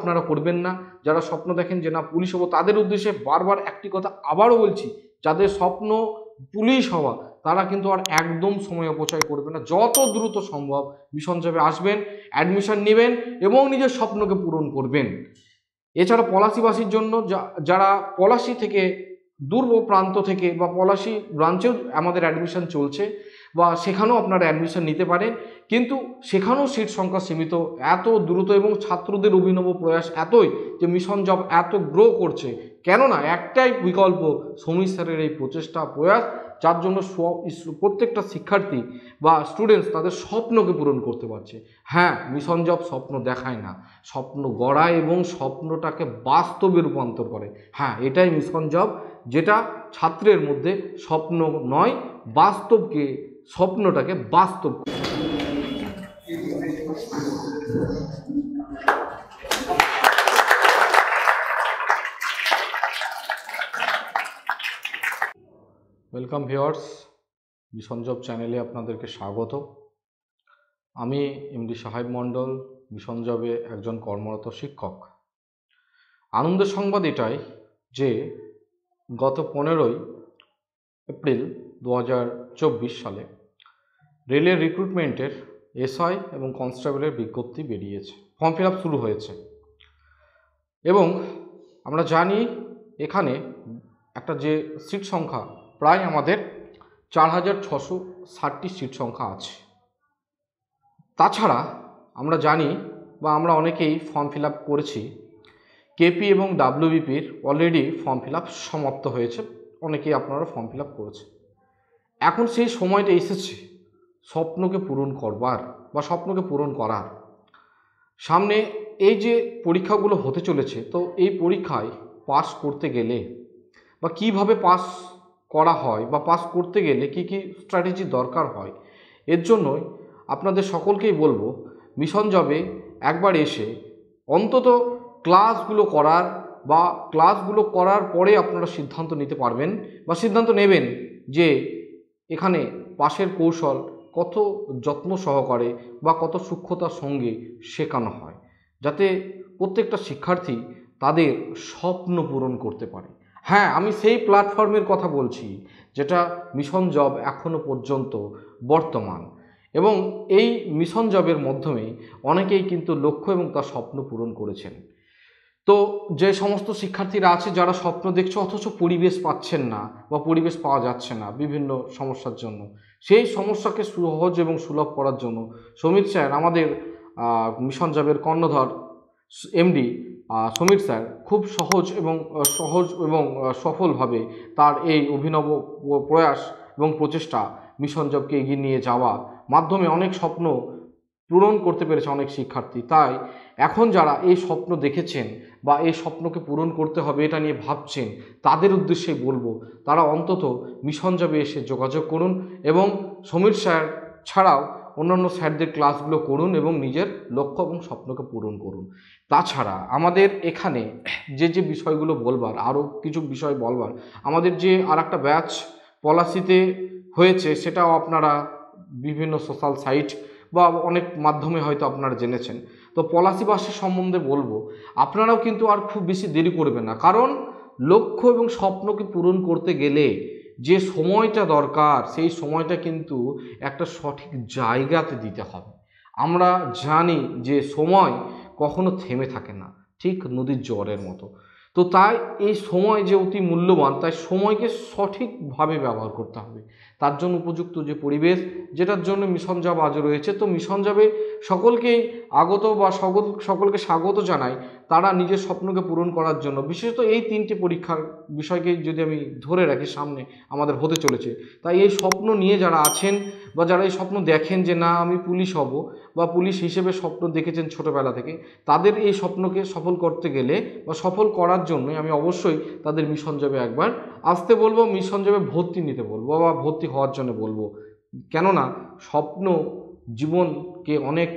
আপনারা করবেন না। যারা স্বপ্ন দেখেন যে না পুলিশ হবো, তাদের উদ্দেশ্যে বারবার একটি কথা আবারও বলছি, যাদের স্বপ্ন পুলিশ হওয়া তারা কিন্তু আর একদম সময় অপচয় করবে না। যত দ্রুত সম্ভব মিশন জবে আসবেন, অ্যাডমিশন নেবেন এবং নিজের স্বপ্নকে পূরণ করবেন। এছাড়া পলাশীবাসীর জন্য যারা পলাশী থেকে দূর প্রান্ত থেকে বা পলাশী ব্রাঞ্চেও আমাদের অ্যাডমিশন চলছে, বা সেখানেও আপনারা অ্যাডমিশন নিতে পারেন, কিন্তু সেখানেও সিট সংখ্যা সীমিত। এত দ্রুত এবং ছাত্রদের অভিনব প্রয়াস এতই যে মিশন জব এত গ্রো করছে, কেননা একটাই বিকল্প, সমীর স্যারের এই প্রচেষ্টা প্রয়াস, যার জন্য প্রত্যেকটা শিক্ষার্থী বা স্টুডেন্টস তাদের স্বপ্নকে পূরণ করতে পারছে। হ্যাঁ, মিশন জব স্বপ্ন দেখায় না, স্বপ্ন গড়ায় এবং স্বপ্নটাকে বাস্তবে রূপান্তর করে। হ্যাঁ, এটাই মিশন জব, যেটা ছাত্রের মধ্যে স্বপ্ন নয়, বাস্তবকে, স্বপ্নটাকে বাস্তব। ওয়েলকাম ভিউয়ার্স, মিশন জব চ্যানেলে আপনাদেরকে স্বাগত। আমি এমডি সাহেব মণ্ডল, মিশন জবে একজন কর্মরত শিক্ষক। আনন্দের সংবাদ এটাই যে গত 15ই এপ্রিল 2024 সালে রেলের রিক্রুটমেন্টের এসআই এবং কনস্টেবলের বিজ্ঞপ্তি বেরিয়েছে, ফর্ম ফিল আপ শুরু হয়েছে। এবং আমরা জানি এখানে একটা যে সিট সংখ্যা প্রায় আমাদের 4660টি সিট সংখ্যা আছে। তাছাড়া আমরা জানি বা আমরা অনেকেই ফর্ম ফিল আপ করেছি, কেপি এবং ডাব্লিউবিপির অলরেডি ফর্ম ফিল আপ সমাপ্ত হয়েছে, অনেকেই আপনারা ফর্ম ফিল আপ করেছে। এখন সেই সময়টা এসেছে স্বপ্নকে পূরণ করবার বা স্বপ্নকে পূরণ করার। সামনে এই যে পরীক্ষাগুলো হতে চলেছে, তো এই পরীক্ষায় পাস করতে গেলে বা কিভাবে পাস করা হয় বা পাস করতে গেলে কি কি স্ট্র্যাটেজি দরকার হয়, এর জন্যই আপনাদের সকলকেই বলবো মিশন জবে একবার এসে অন্তত ক্লাসগুলো করার, বা ক্লাসগুলো করার পরে আপনারা সিদ্ধান্ত নিতে পারবেন বা সিদ্ধান্ত নেবেন যে এখানে পাশের কৌশল কত যত্ন সহকারে বা কত সূক্ষ্মতার সঙ্গে শেখানো হয়, যাতে প্রত্যেকটা শিক্ষার্থী তাদের স্বপ্ন পূরণ করতে পারে। হ্যাঁ, আমি সেই প্ল্যাটফর্মের কথা বলছি যেটা মিশন জব এখনো পর্যন্ত বর্তমান, এবং এই মিশন জবের মাধ্যমে অনেকেই কিন্তু লক্ষ্য এবং তার স্বপ্ন পূরণ করেছেন। তো যে সমস্ত শিক্ষার্থীরা আছে যারা স্বপ্ন দেখছে অথচ পরিবেশ পাচ্ছেন না বা পরিবেশ পাওয়া যাচ্ছে না বিভিন্ন সমস্যার জন্য, সেই সমস্যাকে সহজ এবং সুলভ করার জন্য সমীর স্যার, আমাদের মিশন জবের কর্ণধার এমডি সমীর স্যার, খুব সহজ এবং সফলভাবে তার এই অভিনব প্রয়াস এবং প্রচেষ্টা মিশন জবকে এগিয়ে নিয়ে যাওয়ার মাধ্যমে অনেক স্বপ্ন পূরণ করতে পেরেছে অনেক শিক্ষার্থী। তাই এখন যারা এই স্বপ্ন দেখেছেন বা এই স্বপ্নকে পূরণ করতে হবে এটা নিয়ে ভাবছেন, তাদের উদ্দেশ্যে বলবো তারা অন্তত মিশন জবে এসে যোগাযোগ করুন এবং সমীর স্যার ছাড়াও অন্যান্য স্যারদের ক্লাসগুলো করুন এবং নিজের লক্ষ্য এবং স্বপ্নকে পূরণ করুন। তাছাড়া আমাদের এখানে যে যে বিষয়গুলো বলবার, আরও কিছু বিষয় বলবার, আমাদের যে আর একটা ব্যাচ পলাশীতে হয়েছে, সেটাও আপনারা বিভিন্ন সোশ্যাল সাইট বা অনেক মাধ্যমে হয়তো আপনারা জেনেছেন। তো পলাশীবাসী সম্বন্ধে বলবো আপনারাও কিন্তু আর খুব বেশি দেরি করবেন না, কারণ লক্ষ্য এবং স্বপ্নকে পূরণ করতে গেলে যে সময়টা দরকার সেই সময়টা কিন্তু একটা সঠিক জায়গাতে দিতে হবে। আমরা জানি যে সময় কখনো থেমে থাকে না, ঠিক নদীর জোয়ারের মতো। তো তাই এই সময় যে অতি মূল্যবান, তাই সময়কে সঠিকভাবে ব্যবহার করতে হবে। তার জন্য উপযুক্ত যে পরিবেশ, যেটার জন্য মিশন জব আজ রয়েছে, তো মিশন জবে সকলকেই আগত বা সকলকে স্বাগত জানাই তারা নিজের স্বপ্নকে পূরণ করার জন্য। বিশেষত এই 3টে পরীক্ষার বিষয়কে যদি আমি ধরে রাখি, সামনে আমাদের হতে চলেছে, তাই এই স্বপ্ন নিয়ে যারা আছেন বা যারা এই স্বপ্ন দেখেন যে না আমি পুলিশ হব বা পুলিশ হিসেবে স্বপ্ন দেখেছেন ছোটোবেলা থেকে, তাদের এই স্বপ্নকে সফল করতে গেলে বা সফল করার জন্য আমি অবশ্যই তাদের মিশন জবে একবার আসতে বলবো, মিশন জবে ভর্তি নিতে বলবো বা ভর্তি হওয়ার জন্য বলবো। কেননা স্বপ্ন জীবনকে অনেক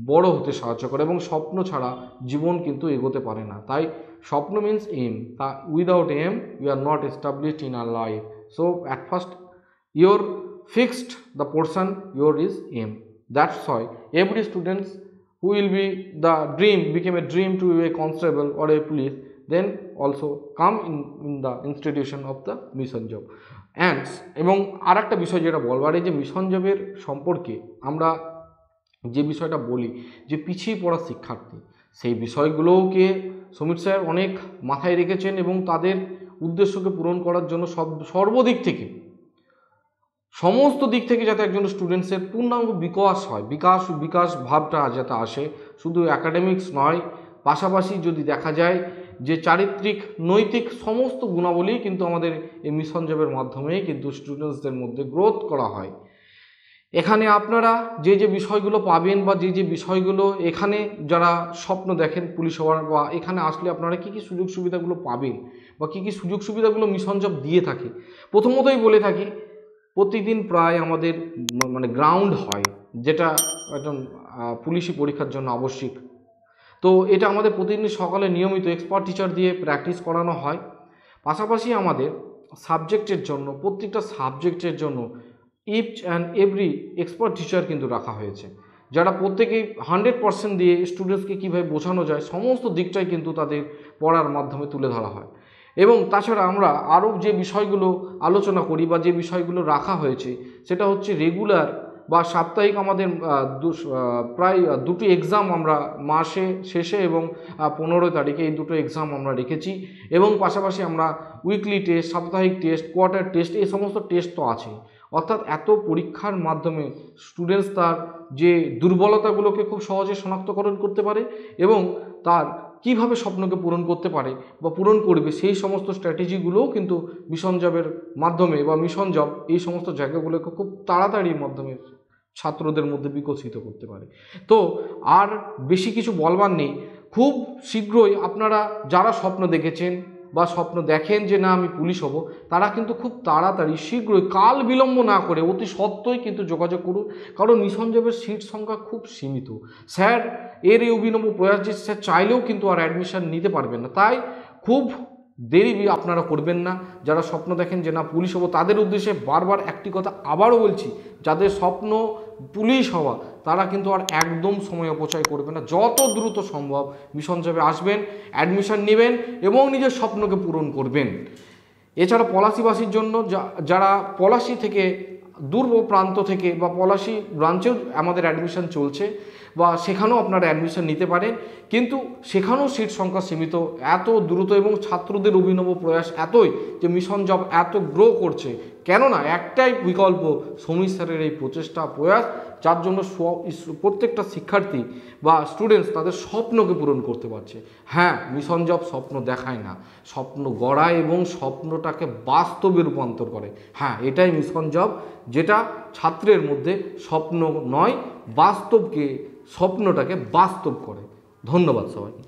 বড় হতে সাহায্য করে এবং স্বপ্ন ছাড়া জীবন কিন্তু এগোতে পারে না। তাই স্বপ্ন মিন্স এম, তা without M you are not established in our life. So at first your fixed the portion, your is aim. That's why every students who will be the dream became a dream to be a constable or a police, then also come in the institution of the mission job and এবং আর একটা বিষয় যেটা বলবার, এই যে mission জবের সম্পর্কে আমরা যে বিষয়টা বলি যে পিছিয়ে পড়া শিক্ষার্থী, সেই বিষয়গুলোকে সমীর স্যার অনেক মাথায় রেখেছেন এবং তাদের উদ্দেশ্যকে পূরণ করার জন্য সর্বদিক থেকে সমস্ত দিক থেকে যাতে একজন স্টুডেন্টসের পূর্ণাঙ্গ বিকাশ হয়, বিকাশ ভাবটা যাতে আসে, শুধু অ্যাকাডেমিক্স নয়, পাশাপাশি যদি দেখা যায় যে চারিত্রিক নৈতিক সমস্ত গুণাবলী কিন্তু আমাদের এই মিশন জবের মাধ্যমেই কিন্তু স্টুডেন্টসদের মধ্যে গ্রোথ করা হয়। এখানে আপনারা যে যে বিষয়গুলো পাবেন বা যে যে বিষয়গুলো এখানে যারা স্বপ্ন দেখেন পুলিশ হওয়ার, বা এখানে আসলে আপনারা কী কী সুযোগ সুবিধাগুলো পাবেন বা কী কী সুযোগ সুবিধাগুলো মিশন জব দিয়ে থাকে, প্রথমতই বলে থাকি প্রতিদিন প্রায় আমাদের মানে গ্রাউন্ড হয়, যেটা একজন পুলিশি পরীক্ষার জন্য আবশ্যিক। তো এটা আমাদের প্রতিদিন সকালে নিয়মিত এক্সপার্ট টিচার দিয়ে প্র্যাকটিস করানো হয়। পাশাপাশি আমাদের সাবজেক্টের জন্য, প্রত্যেকটা সাবজেক্টের জন্য each and every expert teacher কিন্তু রাখা হয়েছে, যারা প্রত্যেকেই 100% দিয়ে স্টুডেন্টসকে কীভাবে বোঝানো যায় সমস্ত দিকটাই কিন্তু তাদের পড়ার মাধ্যমে তুলে ধরা হয়। এবং তাছাড়া আমরা আরও যে বিষয়গুলো আলোচনা করি বা যে বিষয়গুলো রাখা হয়েছে সেটা হচ্ছে রেগুলার বা সাপ্তাহিক আমাদের প্রায় দুটি এক্সাম আমরা মাসে শেষে এবং 15 তারিখে এই দুটো এক্সাম আমরা রেখেছি। এবং পাশাপাশি আমরা উইকলি টেস্ট, সাপ্তাহিক টেস্ট, কোয়ার্টার টেস্ট, এই সমস্ত টেস্ট তো আছেই। অর্থাৎ এত পরীক্ষার মাধ্যমে স্টুডেন্টস তার যে দুর্বলতাগুলোকে খুব সহজে শনাক্তকরণ করতে পারে এবং তার কীভাবে স্বপ্নকে পূরণ করতে পারে বা পূরণ করবে সেই সমস্ত স্ট্র্যাটেজিগুলোও কিন্তু মিশন জবের মাধ্যমে বা মিশন জব এই সমস্ত জায়গাগুলোকে খুব তাড়াতাড়ির মাধ্যমে ছাত্রদের মধ্যে বিকশিত করতে পারে। তো আর বেশি কিছু বলবার নেই, খুব শীঘ্রই আপনারা যারা স্বপ্ন দেখেছেন বা স্বপ্ন দেখেন যে না আমি পুলিশ হব, তারা কিন্তু খুব তাড়াতাড়ি শীঘ্রই কাল বিলম্ব না করে অতি সত্ত্বই কিন্তু যোগাযোগ করুন, কারণ মিশন জবের সিট সংখ্যা খুব সীমিত। স্যার এর এই অভিনব প্রয়াস যে স্যার চাইলেও কিন্তু আর অ্যাডমিশন নিতে পারবেন না, তাই খুব দেরি আপনারা করবেন না। যারা স্বপ্ন দেখেন যে না পুলিশ হব, তাদের উদ্দেশ্যে বারবার একটি কথা আবারও বলছি, যাদের স্বপ্ন পুলিশ হওয়া তারা কিন্তু আর একদম সময় অপচয় করবে না, যত দ্রুত সম্ভব মিশন জবে আসবেন, অ্যাডমিশন নেবেন এবং নিজের স্বপ্নকে পূরণ করবেন। এছাড়া পলাশীবাসীর জন্য যারা পলাশী থেকে দূর প্রান্ত থেকে বা পলাশী ব্রাঞ্চেও আমাদের অ্যাডমিশন চলছে বা সেখানেও আপনারা অ্যাডমিশন নিতে পারেন, কিন্তু সেখানেও সিট সংখ্যা সীমিত। এত দ্রুত এবং ছাত্রদের অভিনব প্রয়াস এতই যে মিশন জব এত গ্রো করছে, কেননা একটাই বিকল্প সমীর স্যারের এই প্রচেষ্টা প্রয়াস, যার জন্য প্রত্যেকটা শিক্ষার্থী বা স্টুডেন্টস তাদের স্বপ্নকে পূরণ করতে পারছে। হ্যাঁ, মিশন জব স্বপ্ন দেখায় না, স্বপ্ন গড়ায় এবং স্বপ্নটাকে বাস্তবে রূপান্তর করে। হ্যাঁ, এটাই মিশন জব, যেটা ছাত্রের মধ্যে স্বপ্ন নয়, বাস্তবকে, স্বপ্নটাকে বাস্তব করে। ধন্যবাদ সবাইকে।